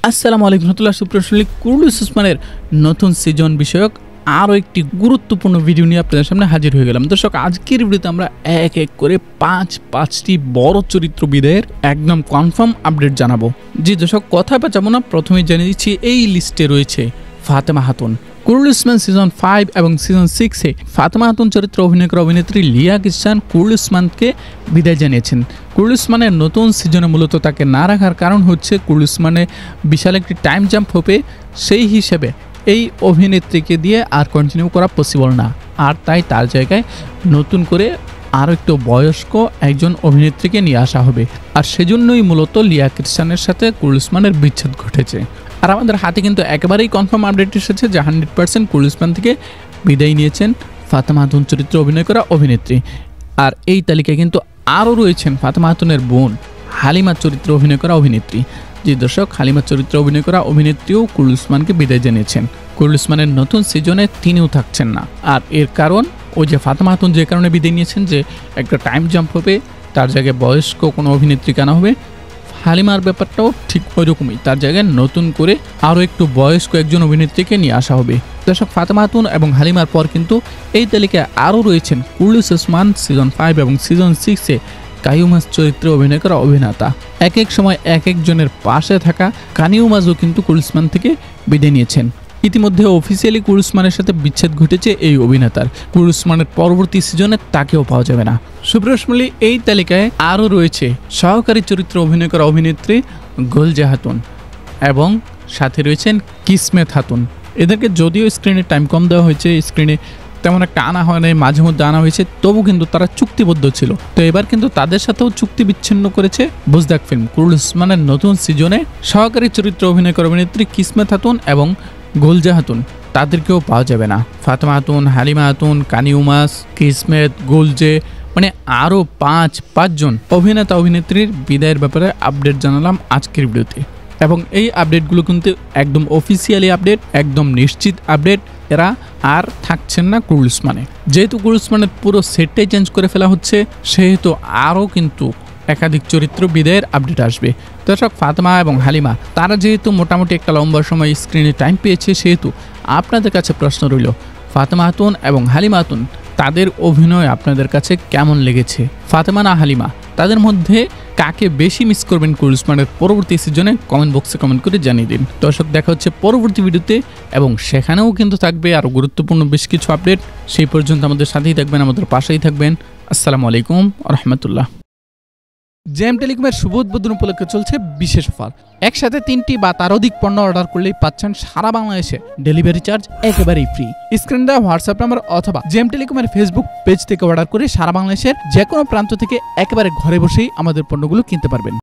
আসসালামু আলাইকুম রহমতুল্লাহ। সুপ্রশালী কুরুলুস উসমানের নতুন সিজন বিষয়ক আরও একটি গুরুত্বপূর্ণ ভিডিও নিয়ে আপনাদের সামনে হাজির হয়ে গেলাম। দর্শক, আজকের ভিডিওতে আমরা এক এক করে পাঁচটি বড় চরিত্রবিদের একদম কনফার্ম আপডেট জানাবো। জি দর্শক, কথা বাঁচাবো না, প্রথমেই জানিয়ে দিচ্ছি এই লিস্টে রয়েছে ফাতেমা খাতুন। কুরুলুস উসমান সিজন 5 এবং সিজন 6-এ ফাতেমা খাতুন চরিত্রে অভিনয় করা অভিনেত্রী লিয়া কৃষ্ণান কুরুলুস উসমানকে বিদায় জানিয়েছেন। কুরুলুস উসমানের নতুন সিজনে মূলত তাকে না রাখার কারণ হচ্ছে কুরুলুস উসমানের বিশাল একটি টাইম জাম্প হবে, সেই হিসেবে এই অভিনেত্রীকে দিয়ে আর কন্টিনিউ করা পসিবল না, আর তাই তার জায়গায় নতুন করে আরও একটু বয়স্ক একজন অভিনেত্রীকে নিয়ে আসা হবে। আর সেজন্যই মূলত লিয়া কৃষ্ণানের সাথে কুরুলুস উসমানের বিচ্ছেদ ঘটেছে। আর আমাদের হাতে কিন্তু একেবারেই কনফার্ম আপডেট এসেছে যে 100% কুরুলুস উসমান থেকে বিদায় নিয়েছেন ফাতেমা খাতুন চরিত্রে অভিনয় করা অভিনেত্রী। আর এই তালিকায় কিন্তু আরও রয়েছেন ফাতেমা খাতুনের বোন হালিমা চরিত্রে অভিনয় করা অভিনেত্রী। যে দর্শক, হালিমা চরিত্রে অভিনয় করা অভিনেত্রীও কুরুলুস উসমানকে বিদায় জানিয়েছেন। কুরুলুস উসমানের নতুন সিজনে তিনিও থাকছেন না। আর এর কারণ ওই যে ফাতেমা খাতুন যে কারণে বিদায় নিয়েছেন, যে একটা টাইম জাম্প হবে, তার জায়গায় বয়স্ক কোনো অভিনেত্রীকে আনা হবে। হালিমার ব্যাপারটাও ঠিক ওই রকমই, তার জায়গায় নতুন করে আরও একটু বয়স্ক একজন অভিনেত্রীকে নিয়ে আসা হবে। দর্শক, ফাতেমা খাতুন এবং হালিমার পর কিন্তু এই তালিকায় আরও রয়েছেন কুরুলুস উসমান সিজন 5 এবং সিজন 6-এ কাইয়ুমাস চরিত্রে অভিনয় করা অভিনেতা। এক এক সময় এক একজনের পাশে থাকা কানিউমাজও কিন্তু কুরুলুস উসমান থেকে বিদায় নিয়েছেন। ইতিমধ্যে অফিসিয়ালি কুরুলুস উসমানের সাথে বিচ্ছেদ ঘটেছে এই অভিনেতার। কুরুলুস উসমানের পরবর্তী সিজনে তাকেও পাওয়া যাবে না। সুপ্রশালী এই তালিকায় আরও রয়েছে সহকারী চরিত্রে অভিনয় করা অভিনেত্রী গোলজা খাতুন এবং সাথে রয়েছেন কিসমত খাতুন। এদেরকে যদিও স্ক্রিনে টাইম কম দেওয়া হয়েছে, স্ক্রিনে তেমন একটা আনা হয় নাই, মাঝে মধ্যে আনা হয়েছে, তবু কিন্তু তারা চুক্তিবদ্ধ ছিল। তো এবার কিন্তু তাদের সাথেও চুক্তি বিচ্ছিন্ন করেছে বুজদাক ফিল্ম। কুরুলুস উসমানের নতুন সিজনে সহকারী চরিত্রে অভিনয় করা অভিনেত্রী কিসমত খাতুন এবং গোলজা খাতুন তাদেরকেও পাওয়া যাবে না। ফাতেমা খাতুন, হালিমা খাতুন, কানিউমাস, কিসমত, গোলজে, মানে আরও পাঁচজন অভিনেতা অভিনেত্রীর বিদায়ের ব্যাপারে আপডেট জানালাম আজকের ভিডিওতে। এবং এই আপডেটগুলো কিন্তু একদম অফিসিয়ালি আপডেট, একদম নিশ্চিত আপডেট। এরা আর থাকছেন না কুরুলুস উসমানে। যেহেতু কুরুলুস উসমানের পুরো সেটটাই চেঞ্জ করে ফেলা হচ্ছে, সেহেতু আরও কিন্তু একাধিক চরিত্র বিদায়ের আপডেট আসবে। দর্শক, ফাতেমা এবং হালিমা তারা যেহেতু মোটামুটি একটা লম্বা সময় স্ক্রিনে টাইম পেয়েছে, সেহেতু আপনাদের কাছে প্রশ্ন রইল, ফাতেমা খাতুন এবং হালিমা খাতুন তাদের অভিনয় আপনাদের কাছে কেমন লেগেছে? ফাতেমা না হালিমা, তাদের মধ্যে কাকে বেশি মিস করবেন কুরুলুস উসমানের পরবর্তী সিজনে? কমেন্ট বক্সে কমেন্ট করে জানিয়ে দিন। দর্শক, দেখা হচ্ছে পরবর্তী ভিডিওতে, এবং সেখানেও কিন্তু থাকবে আরও গুরুত্বপূর্ণ বেশ কিছু আপডেট। সেই পর্যন্ত আমাদের সাথেই থাকবেন, আমাদের পাশেই থাকবেন। আসসালামু আলাইকুম রহমতুল্লাহ। জেম টেলিকমের শুভ উদ্বোধন উপলক্ষে চলছে বিশেষ অফার। একসাথে 3টি বা তার অধিক পণ্য অর্ডার করলেই পাচ্ছেন সারা বাংলাদেশে ডেলিভারি চার্জ একেবারেই ফ্রি। স্ক্রিন দেওয়া হোয়াটসঅ্যাপ নাম্বার অথবা জেম টেলিকমের ফেসবুক পেজ থেকে অর্ডার করে সারা বাংলাদেশের যে কোনো প্রান্ত থেকে একেবারে ঘরে বসেই আমাদের পণ্যগুলো কিনতে পারবেন।